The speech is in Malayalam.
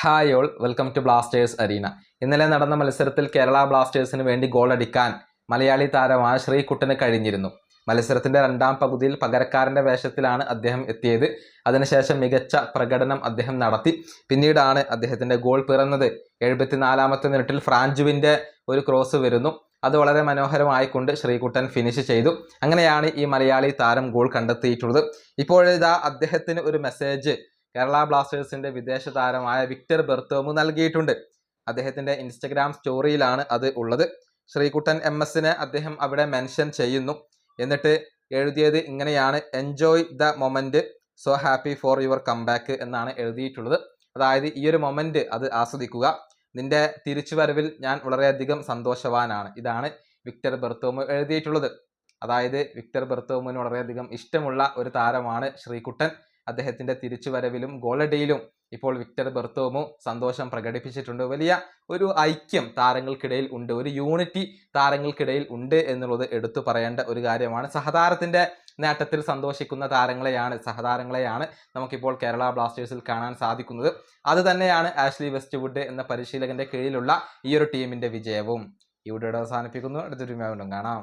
Hi all, welcome to Blasters arena. ഇന്നലെ നടന്ന മത്സരത്തിൽ കേരള ബ്ലാസ്റ്റേഴ്സിന് വേണ്ടി ഗോൾ അടിക്കാൻ മലയാളി താരമായ ശ്രീകുട്ടന് കഴിഞ്ഞിരുന്നു. മത്സരത്തിന്റെ രണ്ടാം പകുതിയിൽ പകരക്കാരന്റെ വേഷത്തിലാണ് അദ്ദേഹം എത്തിയത്. അതിനുശേഷം മികച്ച പ്രകടനം അദ്ദേഹം നടത്തി. പിന്നീടാണ് അദ്ദേഹത്തിന്റെ ഗോൾ പിറന്നത്. 74-ാമത്തെ മിനിറ്റിൽ ഫ്രാഞ്ചുവിന്റെ ഒരു ക്രോസ് വരുന്നു. അത് വളരെ മനോഹരമായിക്കൊണ്ട് ശ്രീകുട്ടൻ ഫിനിഷ് ചെയ്തു. അങ്ങനെയാണ് ഈ മലയാളി താരം ഗോൾ കണ്ടെത്തിയിട്ടുള്ളത്. ഇപ്പോഴിതാ അദ്ദേഹത്തിന് ഒരു മെസ്സേജ് കേരള ബ്ലാസ്റ്റേഴ്സിന്റെ വിദേശ താരമായ വിക്ടർ ബെർത്തോമു നൽകിയിട്ടുണ്ട്. അദ്ദേഹത്തിന്റെ ഇൻസ്റ്റഗ്രാം സ്റ്റോറിയിലാണ് അത് ഉള്ളത്. ശ്രീകുട്ടൻ MS-നെ അദ്ദേഹം അവിടെ മെൻഷൻ ചെയ്യുന്നു. എന്നിട്ട് എഴുതിയത് ഇങ്ങനെയാണ്: enjoy the moment, so happy for your comeback എന്നാണ് എഴുതിയിട്ടുള്ളത്. അതായത് ഈ ഒരു മൊമെന്റ് അത് ആസ്വദിക്കുക, നിന്റെ തിരിച്ചുവരവിൽ ഞാൻ വളരെയധികം സന്തോഷവാനാണ്. ഇതാണ് വിക്ടർ ബെർത്തോമു എഴുതിയിട്ടുള്ളത്. അതായത് വിക്ടർ ബെർത്തോമുവിന് വളരെയധികം ഇഷ്ടമുള്ള ഒരു താരമാണ് ശ്രീകുട്ടൻ. അദ്ദേഹത്തിന്റെ തിരിച്ചുവരവിലും ഗോളടിയിലും ഇപ്പോൾ വിക്ടർ ബെർത്തോമു സന്തോഷം പ്രകടിപ്പിച്ചിട്ടുണ്ട്. വലിയ ഒരു ഐക്യം താരങ്ങൾക്കിടയിൽ ഉണ്ട്, ഒരു യൂണിറ്റി താരങ്ങൾക്കിടയിൽ ഉണ്ട് എന്നുള്ളത് എടുത്തു പറയേണ്ട ഒരു കാര്യമാണ്. സഹതാരത്തിന്റെ നേട്ടത്തിൽ സന്തോഷിക്കുന്ന സഹതാരങ്ങളെയാണ് നമുക്കിപ്പോൾ കേരള ബ്ലാസ്റ്റേഴ്സിൽ കാണാൻ സാധിക്കുന്നത്. അത് തന്നെയാണ് ആഷ്ലി വെസ്റ്റ്വുഡ് എന്ന പരിശീലകന്റെ കീഴിലുള്ള ഈ ഒരു ടീമിന്റെ വിജയവും. ഈ വീഡിയോ അവസാനിപ്പിക്കുന്നു. അടുത്തൊരു വീണ്ടും കാണാം.